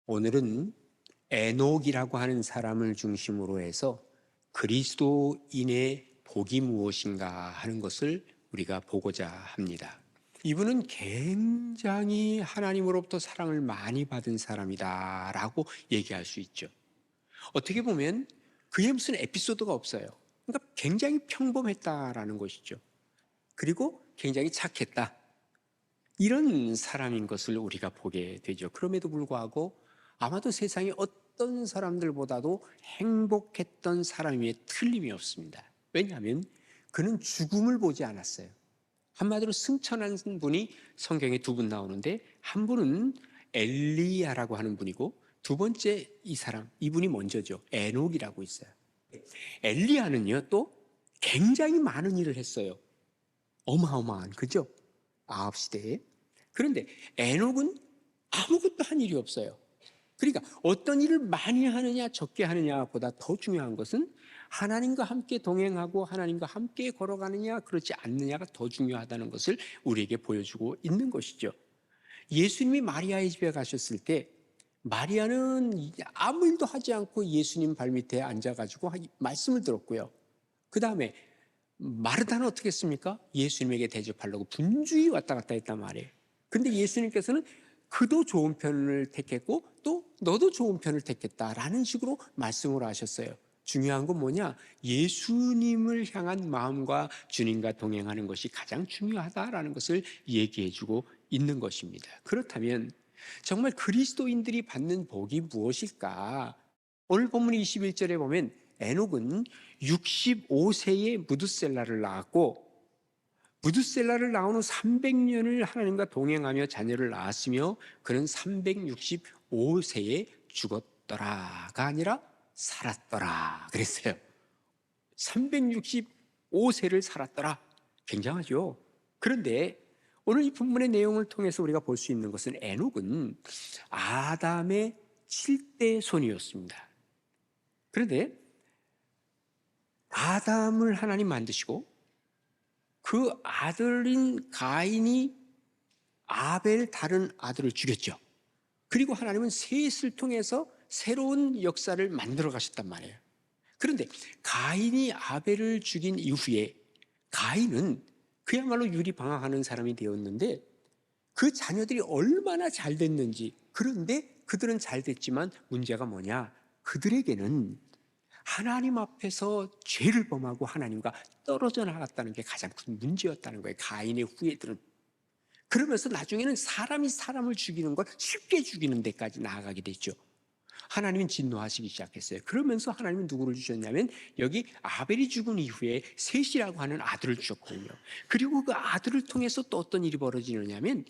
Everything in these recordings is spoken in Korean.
오늘은 에녹이라고 하는 사람을 중심으로 해서 그리스도인의 복이 무엇인가 하는 것을 우리가 보고자 합니다. 이분은 굉장히 하나님으로부터 사랑을 많이 받은 사람이다라고 얘기할 수 있죠. 어떻게 보면 그의 무슨 에피소드가 없어요. 그러니까 굉장히 평범했다라는 것이죠. 그리고 굉장히 착했다. 이런 사람인 것을 우리가 보게 되죠. 그럼에도 불구하고 아마도 세상에 어떤 사람들보다도 행복했던 사람임에 틀림이 없습니다. 왜냐하면 그는 죽음을 보지 않았어요. 한마디로 승천한 분이 성경에 두 분 나오는데, 한 분은 엘리야라고 하는 분이고 두 번째 이분이 먼저죠. 에녹이라고 있어요. 엘리야는요, 또 굉장히 많은 일을 했어요. 어마어마한, 그죠? 아합 시대에. 그런데 에녹은 아무것도 한 일이 없어요. 그러니까 어떤 일을 많이 하느냐 적게 하느냐보다 더 중요한 것은 하나님과 함께 동행하고 하나님과 함께 걸어가느냐 그렇지 않느냐가 더 중요하다는 것을 우리에게 보여주고 있는 것이죠. 예수님이 마리아의 집에 가셨을 때 마리아는 아무 일도 하지 않고 예수님 발밑에 앉아가지고 말씀을 들었고요. 그 다음에 마르다는 어떻게 했습니까? 예수님에게 대접하려고 분주히 왔다 갔다 했단 말이에요. 그런데 예수님께서는 그도 좋은 편을 택했고 또 너도 좋은 편을 택했다라는 식으로 말씀을 하셨어요. 중요한 건 뭐냐? 예수님을 향한 마음과 주님과 동행하는 것이 가장 중요하다라는 것을 얘기해 주고 있는 것입니다. 그렇다면 정말 그리스도인들이 받는 복이 무엇일까? 오늘 본문 21절에 보면 에녹은 65세에 무드셀라를 낳았고, 무드셀라를 낳은 후 300년을 하나님과 동행하며 자녀를 낳았으며 그는 365세에 죽었더라가 아니라 살았더라 그랬어요. 365세를 살았더라. 굉장하죠. 그런데 오늘 이 본문의 내용을 통해서 우리가 볼 수 있는 것은 에녹은 아담의 7대 손이었습니다. 그런데 아담을 하나님 만드시고 그 아들인 가인이 아벨 다른 아들을 죽였죠. 그리고 하나님은 셋을 통해서 새로운 역사를 만들어 가셨단 말이에요. 그런데 가인이 아벨을 죽인 이후에 가인은 그야말로 유리방황하는 사람이 되었는데 그 자녀들이 얼마나 잘 됐는지, 그런데 그들은 잘 됐지만 문제가 뭐냐? 그들에게는 하나님 앞에서 죄를 범하고 하나님과 떨어져 나갔다는 게 가장 큰 문제였다는 거예요. 가인의 후예들은. 그러면서 나중에는 사람이 사람을 죽이는 걸 쉽게 죽이는 데까지 나아가게 됐죠. 하나님은 진노하시기 시작했어요. 그러면서 하나님은 누구를 주셨냐면 여기 아벨이 죽은 이후에 셋이라고 하는 아들을 주셨거든요. 그리고 그 아들을 통해서 또 어떤 일이 벌어지느냐면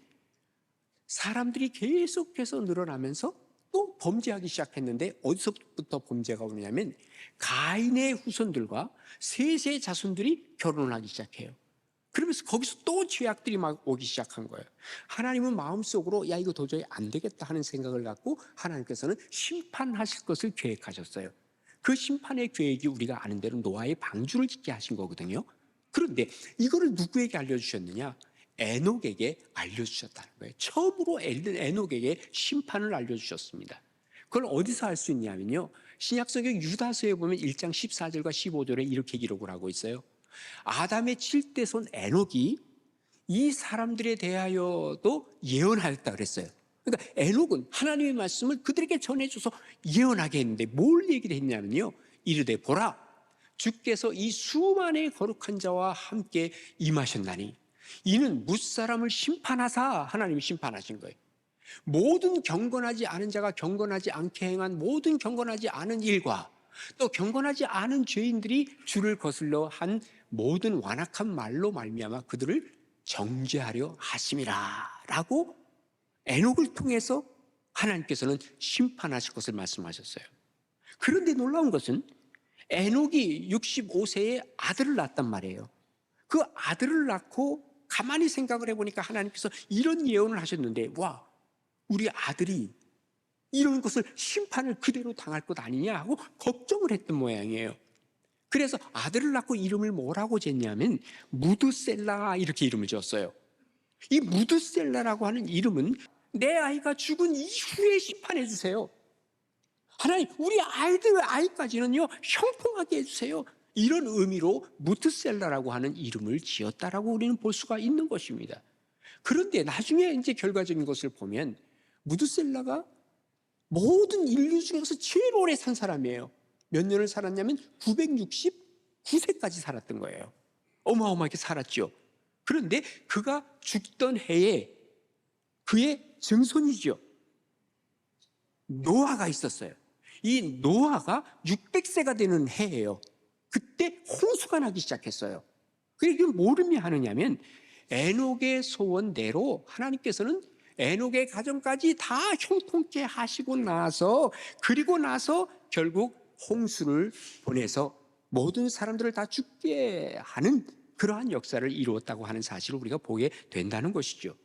사람들이 계속해서 늘어나면서 또 범죄하기 시작했는데 어디서부터 범죄가 오느냐면 가인의 후손들과 셋의 자손들이 결혼하기 시작해요. 그러면서 거기서 또 죄악들이 막 오기 시작한 거예요. 하나님은 마음속으로 야 이거 도저히 안 되겠다 하는 생각을 갖고 하나님께서는 심판하실 것을 계획하셨어요. 그 심판의 계획이 우리가 아는 대로 노아의 방주를 짓게 하신 거거든요. 그런데 이거를 누구에게 알려주셨느냐? 에녹에게 알려주셨다는 거예요. 처음으로 에녹에게 심판을 알려주셨습니다. 그걸 어디서 알 수 있냐면요, 신약성경 유다서에 보면 1장 14절과 15절에 이렇게 기록을 하고 있어요. 아담의 7대 손 에녹이 이 사람들에 대하여도 예언하였다 그랬어요. 그러니까 에녹은 하나님의 말씀을 그들에게 전해줘서 예언하게 했는데 뭘 얘기를 했냐면요, 이르되 보라 주께서 이 수만의 거룩한 자와 함께 임하셨나니 이는 뭇사람을 심판하사, 하나님이 심판하신 거예요. 모든 경건하지 않은 자가 경건하지 않게 행한 모든 경건하지 않은 일과 또 경건하지 않은 죄인들이 주를 거슬러 한 모든 완악한 말로 말미암아 그들을 정죄하려 하심이라 라고 에녹을 통해서 하나님께서는 심판하실 것을 말씀하셨어요. 그런데 놀라운 것은 에녹이 65세에 아들을 낳았단 말이에요. 그 아들을 낳고 가만히 생각을 해보니까 하나님께서 이런 예언을 하셨는데, 와, 우리 아들이 이런 것을 심판을 그대로 당할 것 아니냐 하고 걱정을 했던 모양이에요. 그래서 아들을 낳고 이름을 뭐라고 짓냐면 무드셀라 이렇게 이름을 지었어요. 이 무드셀라라고 하는 이름은 내 아이가 죽은 이후에 심판해 주세요. 하나님, 우리 아이까지는요, 형통하게 해주세요. 이런 의미로 무트셀라라고 하는 이름을 지었다라고 우리는 볼 수가 있는 것입니다. 그런데 나중에 이제 결과적인 것을 보면 무드셀라가 모든 인류 중에서 제일 오래 산 사람이에요. 몇 년을 살았냐면 969세까지 살았던 거예요. 어마어마하게 살았죠. 그런데 그가 죽던 해에 그의 증손이죠, 노아가 있었어요. 이 노아가 600세가 되는 해예요. 그때 홍수가 나기 시작했어요. 그게 뭘 의미하느냐면 에녹의 소원대로 하나님께서는 에녹의 가정까지 다 형통케 하시고 나서, 그리고 나서 결국 홍수를 보내서 모든 사람들을 다 죽게 하는 그러한 역사를 이루었다고 하는 사실을 우리가 보게 된다는 것이죠.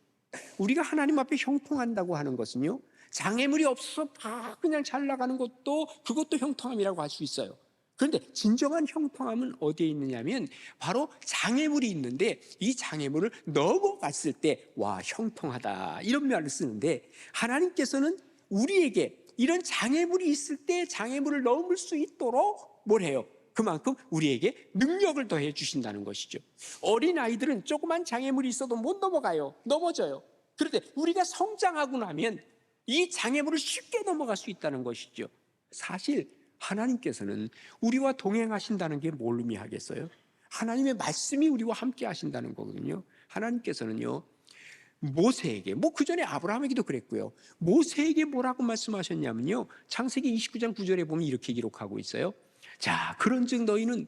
우리가 하나님 앞에 형통한다고 하는 것은요, 장애물이 없어서 다 그냥 잘 나가는 것도, 그것도 형통함이라고 할 수 있어요. 그런데 진정한 형통함은 어디에 있느냐면 바로 장애물이 있는데 이 장애물을 넘어갔을 때 와, 형통하다, 이런 말을 쓰는데, 하나님께서는 우리에게 이런 장애물이 있을 때 장애물을 넘을 수 있도록 뭘 해요? 그만큼 우리에게 능력을 더해 주신다는 것이죠. 어린아이들은 조그만 장애물이 있어도 못 넘어가요. 넘어져요. 그런데 우리가 성장하고 나면 이 장애물을 쉽게 넘어갈 수 있다는 것이죠. 사실 하나님께서는 우리와 동행하신다는 게 뭘 의미하겠어요? 하나님의 말씀이 우리와 함께 하신다는 거거든요. 하나님께서는요, 모세에게, 그 전에 아브라함에게도 그랬고요, 모세에게 뭐라고 말씀하셨냐면요, 창세기 29장 9절에 보면 이렇게 기록하고 있어요. 자, 그런즉 너희는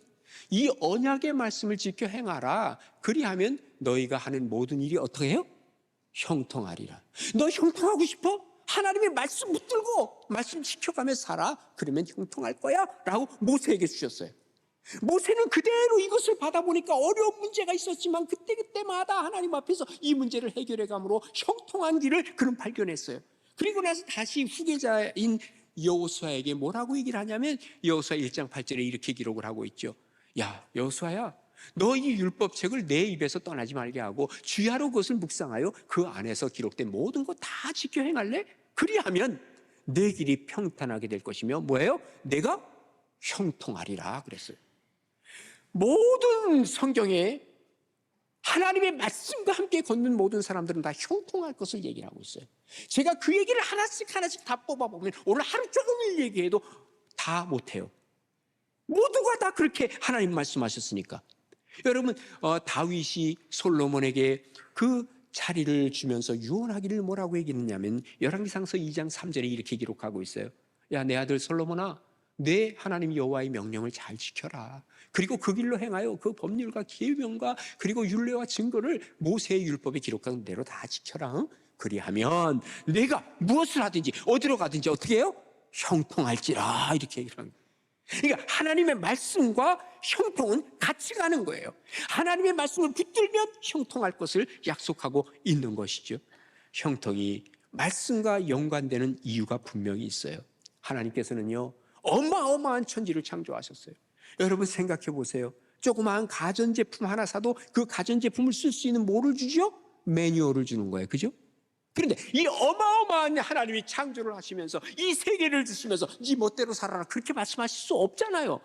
이 언약의 말씀을 지켜 행하라. 그리하면 너희가 하는 모든 일이 어떻게 해요? 형통하리라. 너 형통하고 싶어? 하나님의 말씀 붙들고 말씀 지켜가며 살아. 그러면 형통할 거야 라고 모세에게 주셨어요. 모세는 그대로 이것을 받아보니까 어려운 문제가 있었지만 그때마다 하나님 앞에서 이 문제를 해결해 감으로 형통한 길을 그는 발견했어요. 그리고 나서 다시 후계자인 여호수아에게 뭐라고 얘기를 하냐면 여호수아 1장 8절에 이렇게 기록을 하고 있죠. 야, 여호수아야, 너 이 율법책을 내 입에서 떠나지 말게 하고 주야로 그것을 묵상하여 그 안에서 기록된 모든 것 다 지켜 행할래? 그리하면 내 길이 평탄하게 될 것이며 뭐예요? 내가 형통하리라 그랬어요. 모든 성경에 하나님의 말씀과 함께 걷는 모든 사람들은 다 형통할 것을 얘기를 하고 있어요. 제가 그 얘기를 하나씩 다 뽑아보면 오늘 하루 종일 얘기해도 다 못해요. 모두가 다 그렇게 하나님 말씀하셨으니까. 여러분, 다윗이 솔로몬에게 그 자리를 주면서 유언하기를 뭐라고 얘기했냐면 열왕기상서 2장 3절에 이렇게 기록하고 있어요. 야, 내 아들 솔로몬아, 내 하나님 여호와의 명령을 잘 지켜라. 그리고 그 길로 행하여 그 법률과 계명과 그리고 율례와 증거를 모세의 율법에 기록한 대로 다 지켜라. 그리하면 내가 무엇을 하든지 어디로 가든지 어떻게 해요? 형통할지라, 이렇게 얘기를 합니다. 그러니까 하나님의 말씀과 형통은 같이 가는 거예요. 하나님의 말씀을 붙들면 형통할 것을 약속하고 있는 것이죠. 형통이 말씀과 연관되는 이유가 분명히 있어요. 하나님께서는요, 어마어마한 천지를 창조하셨어요. 여러분 생각해 보세요. 조그마한 가전제품 하나 사도 그 가전제품을 쓸 수 있는 뭐를 주죠? 매뉴얼을 주는 거예요. 그죠? 그런데 이 어마어마한 하나님이 창조를 하시면서 이 세계를 주시면서 네 멋대로 살아라, 그렇게 말씀하실 수 없잖아요.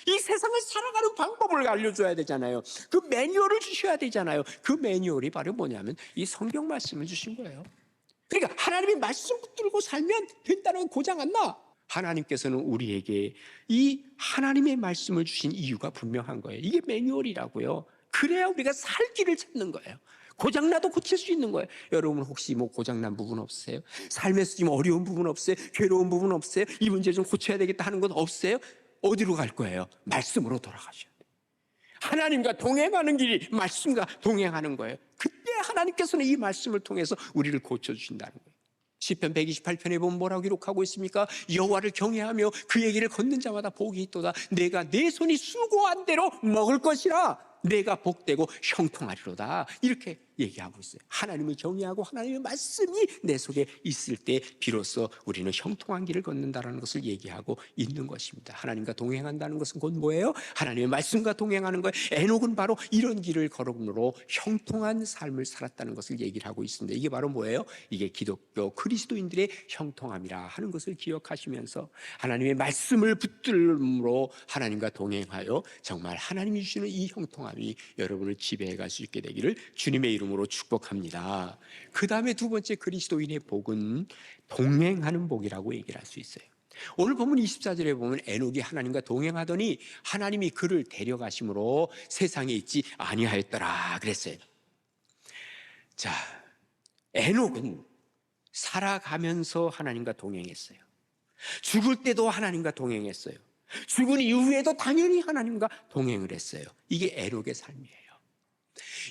이 세상을 살아가는 방법을 알려줘야 되잖아요. 그 매뉴얼을 주셔야 되잖아요. 그 매뉴얼이 바로 뭐냐면 이 성경 말씀을 주신 거예요. 그러니까 하나님의 말씀 붙들고 살면 된다는 고장 안 나. 하나님께서는 우리에게 이 하나님의 말씀을 주신 이유가 분명한 거예요. 이게 매뉴얼이라고요. 그래야 우리가 살 길을 찾는 거예요. 고장나도 고칠 수 있는 거예요. 여러분 혹시 고장난 부분 없으세요? 삶에서 지금 어려운 부분 없어요? 괴로운 부분 없어요? 이 문제 좀 고쳐야 되겠다 하는 건 없어요? 어디로 갈 거예요? 말씀으로 돌아가셔야 돼요. 하나님과 동행하는 길이 말씀과 동행하는 거예요. 그때 하나님께서는 이 말씀을 통해서 우리를 고쳐주신다는 거예요. 시편 128편에 보면 뭐라고 기록하고 있습니까? 여호와를 경외하며 그의 길을 걷는 자마다 복이 있도다. 내가 내 손이 수고한 대로 먹을 것이라. 내가 복되고 형통하리로다. 이렇게 얘기하고 있어요. 하나님을 경외하고 하나님의 말씀이 내 속에 있을 때 비로소 우리는 형통한 길을 걷는다는 것을 얘기하고 있는 것입니다. 하나님과 동행한다는 것은 곧 뭐예요? 하나님의 말씀과 동행하는 거예요. 에녹은 바로 이런 길을 걸음으로 형통한 삶을 살았다는 것을 얘기를 하고 있습니다. 이게 바로 뭐예요? 이게 기독교 그리스도인들의 형통함이라 하는 것을 기억하시면서 하나님의 말씀을 붙들므로 하나님과 동행하여 정말 하나님이 주시는 이 형통함이 여러분을 지배해 갈 수 있게 되기를 주님의 이름으로 축복합니다. 그 다음에 두 번째 그리스도인의 복은 동행하는 복이라고 얘기를 할 수 있어요. 오늘 본문 24절에 보면 에녹이 하나님과 동행하더니 하나님이 그를 데려가심으로 세상에 있지 아니하였더라 그랬어요. 자, 에녹은 살아가면서 하나님과 동행했어요. 죽을 때도 하나님과 동행했어요. 죽은 이후에도 당연히 하나님과 동행을 했어요. 이게 에녹의 삶이에요.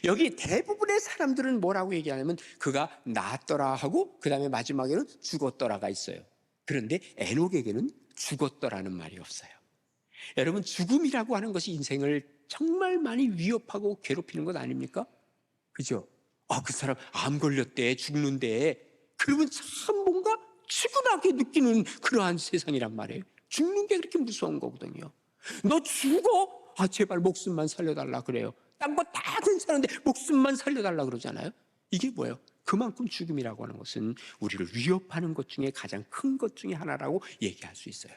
여기 대부분의 사람들은 뭐라고 얘기하냐면 그가 나았더라 하고 그 다음에 마지막에는 죽었더라가 있어요. 그런데 에녹에게는 죽었더라는 말이 없어요. 여러분, 죽음이라고 하는 것이 인생을 정말 많이 위협하고 괴롭히는 것 아닙니까? 그죠? 그 사람 암 걸렸대, 죽는데, 그러면 참 뭔가 측은하게 느끼는 그러한 세상이란 말이에요. 죽는 게 그렇게 무서운 거거든요. 너 죽어? 제발 목숨만 살려달라 그래요. 딴 거 다 괜찮은데 목숨만 살려달라 그러잖아요. 이게 뭐예요? 그만큼 죽음이라고 하는 것은 우리를 위협하는 것 중에 가장 큰 것 중에 하나라고 얘기할 수 있어요.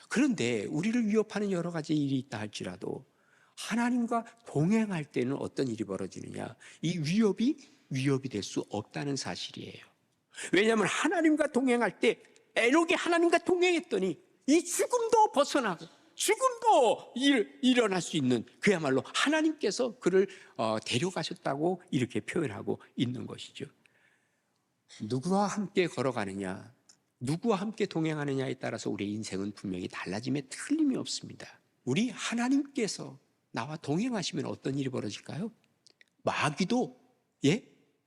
그런데 우리를 위협하는 여러 가지 일이 있다 할지라도 하나님과 동행할 때는 어떤 일이 벌어지느냐? 이 위협이 될 수 없다는 사실이에요. 왜냐하면 하나님과 동행할 때 에녹이 하나님과 동행했더니 이 죽음도 벗어나고 죽음도 일어날 수 있는 그야말로 하나님께서 그를 데려가셨다고 이렇게 표현하고 있는 것이죠. 누구와 함께 걸어가느냐, 누구와 함께 동행하느냐에 따라서 우리의 인생은 분명히 달라짐에 틀림이 없습니다. 우리 하나님께서 나와 동행하시면 어떤 일이 벌어질까요? 마귀도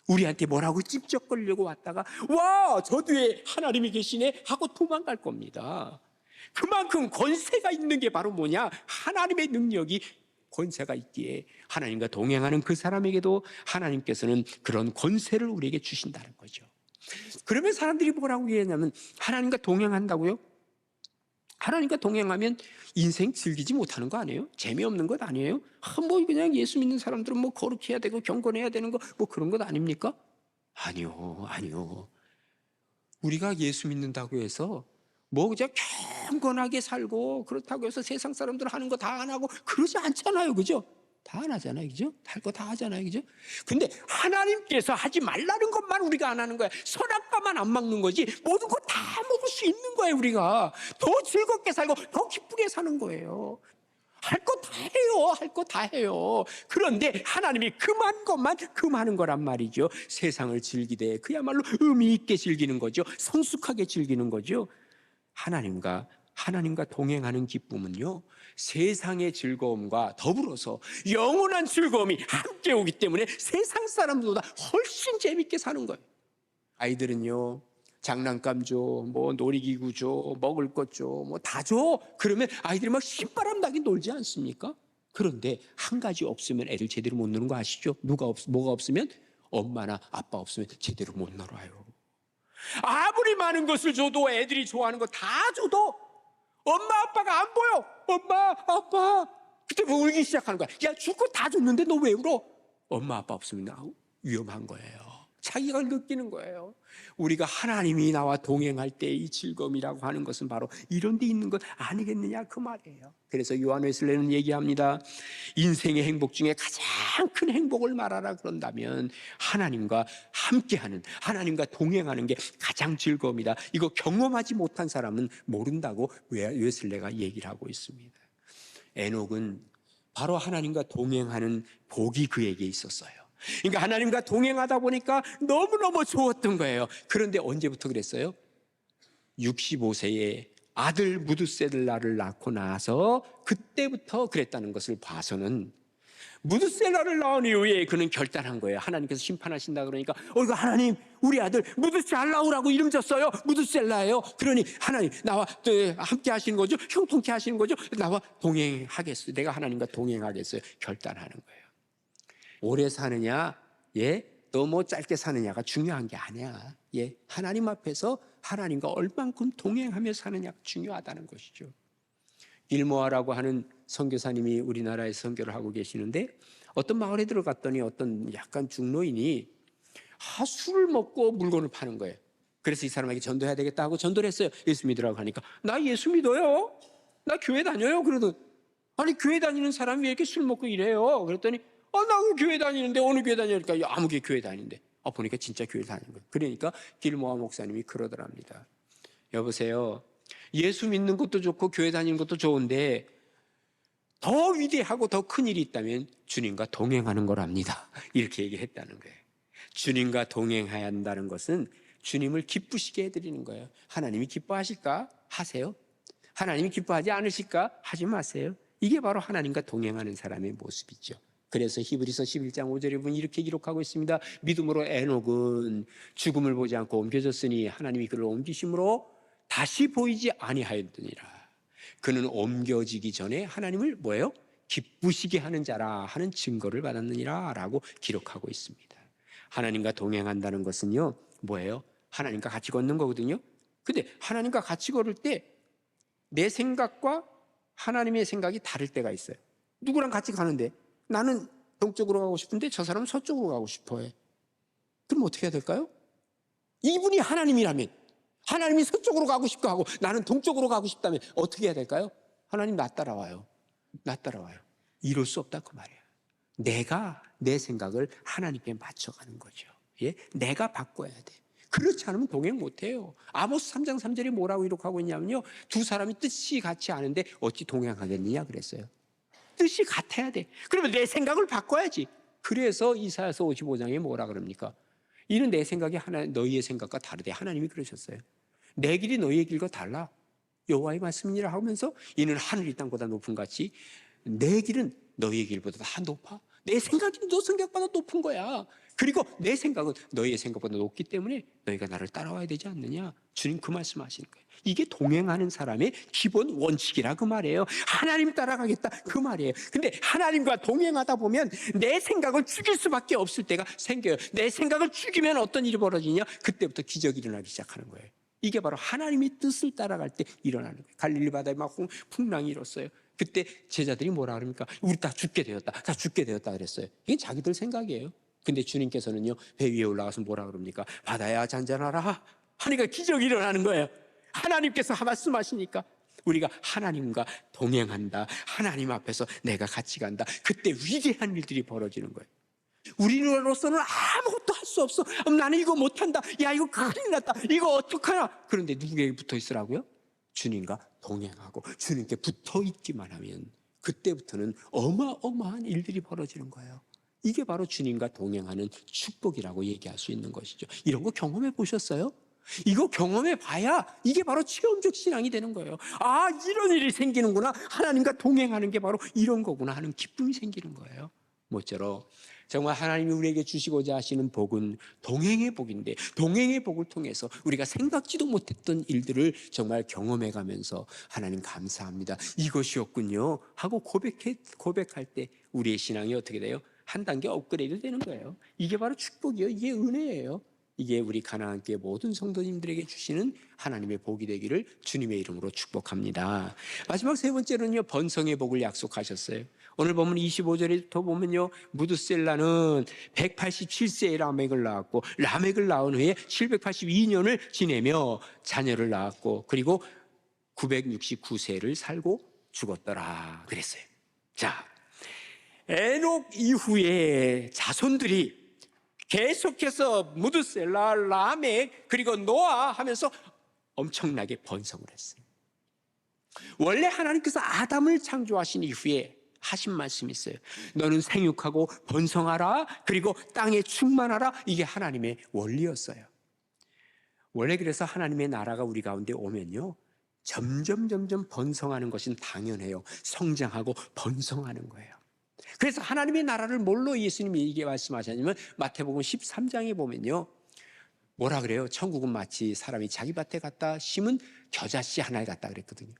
우리한테 뭐라고 찝쩍거리려고 왔다가 와, 저 뒤에 하나님이 계시네 하고 도망갈 겁니다. 그만큼 권세가 있는 게 바로 뭐냐? 하나님의 능력이 권세가 있기에 하나님과 동행하는 그 사람에게도 하나님께서는 그런 권세를 우리에게 주신다는 거죠. 그러면 사람들이 뭐라고 얘기하냐면 하나님과 동행한다고요? 하나님과 동행하면 인생 즐기지 못하는 거 아니에요? 재미없는 것 아니에요? 그냥 예수 믿는 사람들은 거룩해야 되고 경건해야 되는 거 그런 것 아닙니까? 아니요. 우리가 예수 믿는다고 해서 그냥 경건하게 살고 그렇다고 해서 세상 사람들 하는 거 다 안 하고 그러지 않잖아요. 그죠? 다 안 하잖아요. 그죠? 할 거 다 하잖아요. 그죠? 근데 하나님께서 하지 말라는 것만 우리가 안 하는 거야. 선악과만 안 막는 거지 모든 거 다 먹을 수 있는 거예요. 우리가 더 즐겁게 살고 더 기쁘게 사는 거예요. 할 거 다 해요. 할 거 다 해요. 그런데 하나님이 금하는 거란 말이죠. 세상을 즐기되 그야말로 의미 있게 즐기는 거죠. 성숙하게 즐기는 거죠. 하나님과 동행하는 기쁨은요, 세상의 즐거움과 더불어서 영원한 즐거움이 함께 오기 때문에 세상 사람들보다 훨씬 재밌게 사는 거예요. 아이들은요, 장난감 줘, 놀이기구 줘, 먹을 것 줘, 다 줘. 그러면 아이들이 막 신바람 나게 놀지 않습니까? 그런데 한 가지 없으면 애들 제대로 못 노는 거 아시죠? 뭐가 없으면? 엄마나 아빠 없으면 제대로 못 놀아요. 아무리 많은 것을 줘도 애들이 좋아하는 거 다 줘도 엄마 아빠가 안 보여. 엄마 아빠 그때부터 울기 시작하는 거야. 야, 줄 거 다 줬는데 너 왜 울어? 엄마 아빠 없으면 위험한 거예요. 자기가 느끼는 거예요. 우리가 하나님이 나와 동행할 때 이 즐거움이라고 하는 것은 바로 이런 데 있는 것 아니겠느냐 그 말이에요. 그래서 요한 웨슬레는 얘기합니다. 인생의 행복 중에 가장 큰 행복을 말하라 그런다면 하나님과 함께하는, 하나님과 동행하는 게 가장 즐거움이다. 이거 경험하지 못한 사람은 모른다고 웨슬레가 얘기를 하고 있습니다. 에녹은 바로 하나님과 동행하는 복이 그에게 있었어요. 그러니까 하나님과 동행하다 보니까 너무너무 좋았던 거예요. 그런데 언제부터 그랬어요? 65세에 아들 무드셀라를 낳고 나서 그때부터 그랬다는 것을 봐서는 무드셀라를 낳은 이후에 그는 결단한 거예요. 하나님께서 심판하신다 그러니까 이거 하나님 우리 아들 무드셀라우라고 이름 졌어요. 무드셀라예요. 그러니 하나님 나와 함께 하시는 거죠. 형통케 하시는 거죠. 나와 동행하겠어요. 내가 하나님과 동행하겠어요. 결단하는 거예요. 오래 사느냐 예, 너 뭐 짧게 사느냐가 중요한 게 아니야. 예, 하나님 앞에서 하나님과 얼만큼 동행하며 사느냐가 중요하다는 것이죠. 길모아라고 하는 선교사님이 우리나라에서 선교를 하고 계시는데 어떤 마을에 들어갔더니 어떤 약간 중노인이 술을 먹고 물건을 파는 거예요. 그래서 이 사람에게 전도해야 되겠다 하고 전도를 했어요. 예수 믿으라고 하니까 나 예수 믿어요. 나 교회 다녀요. 그러더니 아니 교회 다니는 사람이 왜 이렇게 술 먹고 이래요? 그랬더니 나 교회 다니는데 어느 교회 다니니까 아무 교회 다니는데 보니까 진짜 교회 다니는 거예요. 그러니까 길모아 목사님이 그러더랍니다. 여보세요. 예수 믿는 것도 좋고 교회 다니는 것도 좋은데 더 위대하고 더 큰 일이 있다면 주님과 동행하는 거랍니다. 이렇게 얘기했다는 거예요. 주님과 동행해야 한다는 것은 주님을 기쁘시게 해드리는 거예요. 하나님이 기뻐하실까? 하세요. 하나님이 기뻐하지 않으실까? 하지 마세요. 이게 바로 하나님과 동행하는 사람의 모습이죠. 그래서 히브리서 11장 5절에 보면 이렇게 기록하고 있습니다. 믿음으로 에녹은 죽음을 보지 않고 옮겨졌으니 하나님이 그를 옮기심으로 다시 보이지 아니하였느니라. 그는 옮겨지기 전에 하나님을 뭐예요? 기쁘시게 하는 자라 하는 증거를 받았느니라 라고 기록하고 있습니다. 하나님과 동행한다는 것은요 뭐예요? 하나님과 같이 걷는 거거든요. 근데 하나님과 같이 걸을 때 내 생각과 하나님의 생각이 다를 때가 있어요. 누구랑 같이 가는데 나는 동쪽으로 가고 싶은데 저 사람은 서쪽으로 가고 싶어해. 그럼 어떻게 해야 될까요? 이분이 하나님이라면 하나님이 서쪽으로 가고 싶고 하고 나는 동쪽으로 가고 싶다면 어떻게 해야 될까요? 하나님 나 따라와요. 나 따라와요. 이럴 수 없다 그 말이에요. 내가 내 생각을 하나님께 맞춰가는 거죠. 예? 내가 바꿔야 돼. 그렇지 않으면 동행 못해요. 아모스 3장 3절에 뭐라고 기록하고 있냐면요. 두 사람이 뜻이 같지 않은데 어찌 동행하겠느냐 그랬어요. 뜻이 같아야 돼. 그러면 내 생각을 바꿔야지. 그래서 이사야서 55장에 뭐라 그럽니까? 이는 내 생각이 너희의 생각과 다르대. 하나님이 그러셨어요. 내 길이 너희의 길과 달라. 여호와의 말씀이니라 하면서 이는 하늘이 땅보다 높은 같이 내 길은 너희의 길보다 다 높아. 내 생각이 너 생각보다 높은 거야. 그리고 내 생각은 너희의 생각보다 높기 때문에 너희가 나를 따라와야 되지 않느냐. 주님 그 말씀하시는 거예요. 이게 동행하는 사람의 기본 원칙이라 그 말이에요. 하나님 따라가겠다 그 말이에요. 근데 하나님과 동행하다 보면 내 생각을 죽일 수밖에 없을 때가 생겨요. 내 생각을 죽이면 어떤 일이 벌어지냐? 그때부터 기적이 일어나기 시작하는 거예요. 이게 바로 하나님의 뜻을 따라갈 때 일어나는 거예요. 갈릴리 바다에 막 풍랑이 일었어요. 그때 제자들이 뭐라 그럽니까? 우리 다 죽게 되었다. 다 죽게 되었다 그랬어요. 이게 자기들 생각이에요. 근데 주님께서는요, 배 위에 올라가서 뭐라 그럽니까? 바다야 잔잔하라 하니까 기적이 일어나는 거예요. 하나님께서 말씀하시니까 우리가 하나님과 동행한다. 하나님 앞에서 내가 같이 간다. 그때 위대한 일들이 벌어지는 거예요. 우리로서는 아무것도 할 수 없어. 나는 이거 못한다. 야 이거 큰일 났다. 이거 어떡하나. 그런데 누구에게 붙어 있으라고요? 주님과 동행하고 주님께 붙어 있기만 하면 그때부터는 어마어마한 일들이 벌어지는 거예요. 이게 바로 주님과 동행하는 축복이라고 얘기할 수 있는 것이죠. 이런 거 경험해 보셨어요? 이거 경험해 봐야 이게 바로 체험적 신앙이 되는 거예요. 아, 이런 일이 생기는구나. 하나님과 동행하는 게 바로 이런 거구나 하는 기쁨이 생기는 거예요. 모쪼록 정말 하나님이 우리에게 주시고자 하시는 복은 동행의 복인데 동행의 복을 통해서 우리가 생각지도 못했던 일들을 정말 경험해 가면서 하나님 감사합니다. 이것이었군요 하고 고백할 때 우리의 신앙이 어떻게 돼요? 한 단계 업그레이드 되는 거예요. 이게 바로 축복이에요. 이게 은혜예요. 이게 우리 가나안교회 모든 성도님들에게 주시는 하나님의 복이 되기를 주님의 이름으로 축복합니다. 마지막 세 번째로는요, 번성의 복을 약속하셨어요. 오늘 보면 25절에 보면요, 무드셀라는 187세에 라멕을 낳았고 라멕을 낳은 후에 782년을 지내며 자녀를 낳았고 그리고 969세를 살고 죽었더라 그랬어요. 자, 에녹 이후에 자손들이 계속해서 무드셀라, 라멕, 그리고 노아 하면서 엄청나게 번성을 했어요. 원래 하나님께서 아담을 창조하신 이후에 하신 말씀이 있어요. 너는 생육하고 번성하라, 그리고 땅에 충만하라. 이게 하나님의 원리였어요. 원래 그래서 하나님의 나라가 우리 가운데 오면요, 점점 번성하는 것은 당연해요. 성장하고 번성하는 거예요. 그래서 하나님의 나라를 뭘로 예수님이 이게 말씀하셨냐면 마태복음 13장에 보면요, 뭐라 그래요? 천국은 마치 사람이 자기 밭에 갖다 심은 겨자씨 하나를 갖다 그랬거든요.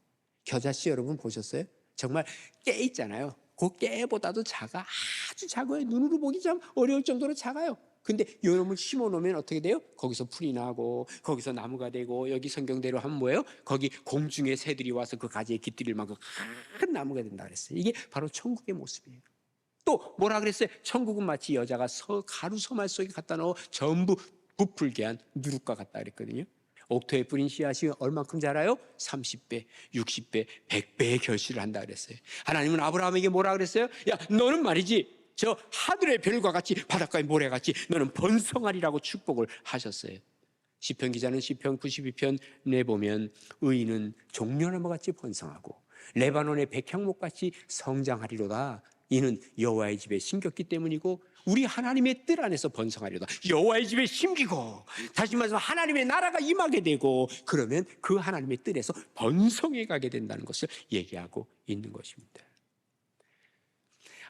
겨자씨 여러분 보셨어요? 정말 깨 있잖아요. 그 깨보다도 작아. 아주 작아요. 눈으로 보기 참 어려울 정도로 작아요. 근데 요놈을 심어놓으면 어떻게 돼요? 거기서 풀이 나고 거기서 나무가 되고, 여기 성경대로 하면 뭐예요? 거기 공중의 새들이 와서 그 가지에 깃들일 만큼 큰 나무가 된다 그랬어요. 이게 바로 천국의 모습이에요. 또 뭐라 그랬어요? 천국은 마치 여자가 가루 서말 속에 갖다 넣어 전부 부풀게 한 누룩과 같다 그랬거든요. 옥토에 뿌린 씨앗이 얼만큼 자라요? 30배, 60배, 100배의 결실을 한다 그랬어요. 하나님은 아브라함에게 뭐라 그랬어요? 야, 너는 말이지, 저 하늘의 별과 같이 바닷가의 모래같이 너는 번성하리라고 축복을 하셨어요. 시편 기자는 시편 92편에 보면 의인은 종려나무같이 번성하고 레바논의 백향목같이 성장하리로다. 이는 여호와의 집에 심겼기 때문이고 우리 하나님의 뜰 안에서 번성하리로다. 여호와의 집에 심기고, 다시 말해서 하나님의 나라가 임하게 되고, 그러면 그 하나님의 뜰에서 번성해 가게 된다는 것을 얘기하고 있는 것입니다.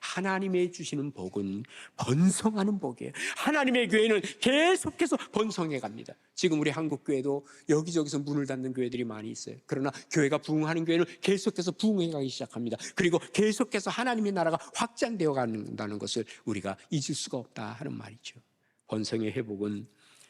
하나님의 주시는 복은 번성하는 복이에요. 하나님의 교회는 계속해서 번성해 갑니다. 지금 우리 한국교회도 여기저기서 문을 닫는 교회들이 많이 있어요. 그러나 교회가 부흥하는 교회는 계속해서 부흥해 가기 시작합니다. 그리고 계속해서 하나님의 나라가 확장되어 간다는 것을 우리가 잊을 수가 없다 하는 말이죠. 번성의 회복은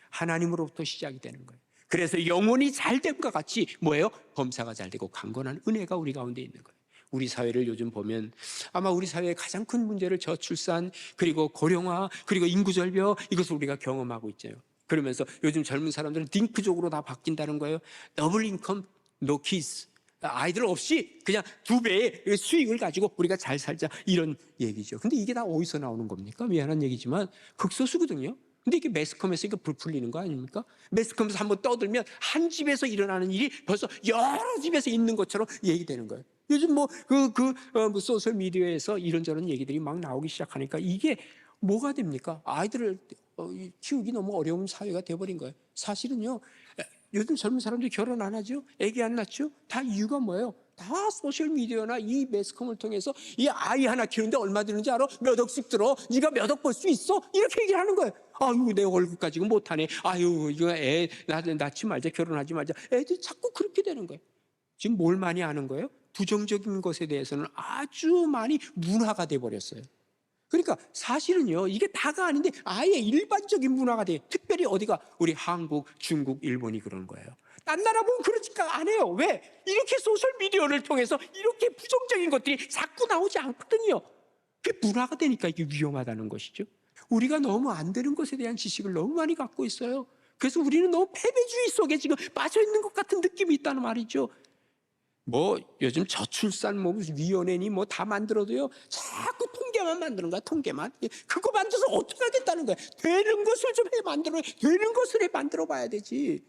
하나님으로부터 시작이 되는 거예요. 그래서 영혼이 잘됨과 같이 뭐예요? 범사가 잘되고 강건한 은혜가 우리 가운데 있는 거예요. 우리 사회를 요즘 보면 아마 우리 사회의 가장 큰 문제를 저출산, 그리고 고령화, 그리고 인구절벽, 이것을 우리가 경험하고 있죠. 그러면서 요즘 젊은 사람들은 딩크족으로 다 바뀐다는 거예요. 더블 인컴, 노 키스. 아이들 없이 그냥 2배의 수익을 가지고 우리가 잘 살자, 이런 얘기죠. 근데 이게 다 어디서 나오는 겁니까? 미안한 얘기지만 극소수거든요. 근데 이게 매스컴에서 이거 불풀리는 거 아닙니까? 매스컴에서 한번 떠들면 한 집에서 일어나는 일이 벌써 여러 집에서 있는 것처럼 얘기되는 거예요. 요즘 뭐 소셜 미디어에서 이런저런 얘기들이 막 나오기 시작하니까 이게 뭐가 됩니까? 아이들을 키우기 너무 어려운 사회가 돼버린 거예요. 사실은요, 요즘 젊은 사람들이 결혼 안 하죠? 애기 안 낳죠? 다 이유가 뭐예요? 다 소셜미디어나 이 매스컴을 통해서 이 아이 하나 키우는데 얼마 드는지 알아? 몇 억씩 들어? 네가 몇 억 벌 수 있어? 이렇게 얘기를 하는 거예요. 아유, 내 월급 가지고 못하네. 아유, 이거 애 낳지 말자, 결혼하지 말자. 애들이 자꾸 그렇게 되는 거예요. 지금 뭘 많이 아는 거예요? 부정적인 것에 대해서는 아주 많이 문화가 돼버렸어요. 그러니까 사실은요, 이게 다가 아닌데 아예 일반적인 문화가 돼요. 특별히 어디가? 우리 한국, 중국, 일본이 그런 거예요. 딴 나라 보면 그러지가 않아요. 왜? 이렇게 소셜미디어를 통해서 이렇게 부정적인 것들이 자꾸 나오지 않거든요. 그게 문화가 되니까 이게 위험하다는 것이죠. 우리가 너무 안 되는 것에 대한 지식을 너무 많이 갖고 있어요. 그래서 우리는 너무 패배주의 속에 지금 빠져 있는 것 같은 느낌이 있다는 말이죠. 뭐 요즘 저출산 뭐 위원회니 뭐 다 만들어도요, 자꾸 통계만 만드는 거야. 통계만. 그거 만들어서 어떻게 하겠다는 거야. 되는 것을 좀 만들어, 되는 것을 만들어 봐야 되지.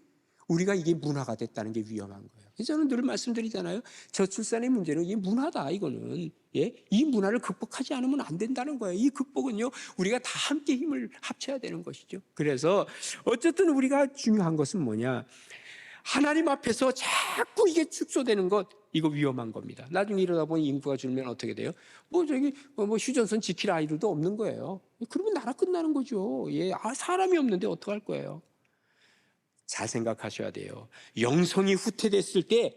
우리가 이게 문화가 됐다는 게 위험한 거예요. 그래서 저는 늘 말씀드리잖아요. 저출산의 문제는 이 문화다, 이거는. 예? 이 문화를 극복하지 않으면 안 된다는 거예요. 이 극복은요, 우리가 다 함께 힘을 합쳐야 되는 것이죠. 그래서 어쨌든 우리가 중요한 것은 뭐냐? 하나님 앞에서 자꾸 이게 축소되는 것, 이거 위험한 겁니다. 나중에 이러다 보니 인구가 줄면 어떻게 돼요? 뭐 휴전선 지킬 아이들도 없는 거예요. 그러면 나라 끝나는 거죠. 예, 사람이 없는데 어떡할 거예요? 잘 생각하셔야 돼요. 영성이 후퇴됐을 때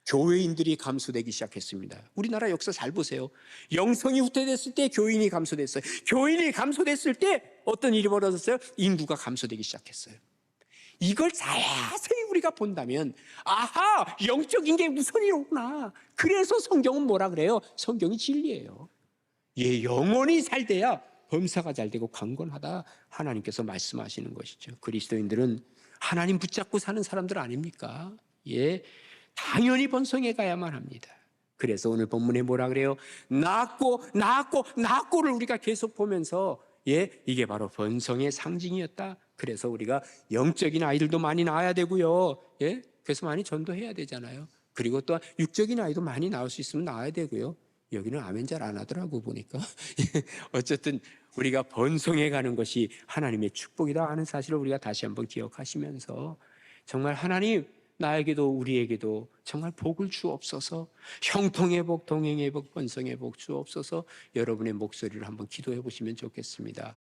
교회인들이 감소되기 시작했습니다. 우리나라 역사 잘 보세요. 영성이 후퇴됐을 때 교인이 감소됐어요. 교인이 감소됐을 때 어떤 일이 벌어졌어요? 인구가 감소되기 시작했어요. 이걸 자세히 우리가 본다면, 아하, 영적인 게 우선이로구나. 그래서 성경은 뭐라 그래요? 성경이 진리예요. 예, 영혼이 잘 돼야 범사가 잘 되고 강건하다, 하나님께서 말씀하시는 것이죠. 그리스도인들은 하나님 붙잡고 사는 사람들 아닙니까? 예, 당연히 번성해 가야만 합니다. 그래서 오늘 본문에 뭐라 그래요? 낳았고를 우리가 계속 보면서, 예, 이게 바로 번성의 상징이었다. 그래서 우리가 영적인 아이들도 많이 낳아야 되고요. 예, 그래서 많이 전도해야 되잖아요. 그리고 또 육적인 아이도 많이 낳을 수 있으면 낳아야 되고요. 여기는 아멘 잘 안 하더라고 보니까. 어쨌든 우리가 번성해 가는 것이 하나님의 축복이다 하는 사실을 우리가 다시 한번 기억하시면서, 정말 하나님, 나에게도 우리에게도 정말 복을 주옵소서, 형통의 복, 동행의 복, 번성의 복 주옵소서. 여러분의 목소리를 한번 기도해 보시면 좋겠습니다.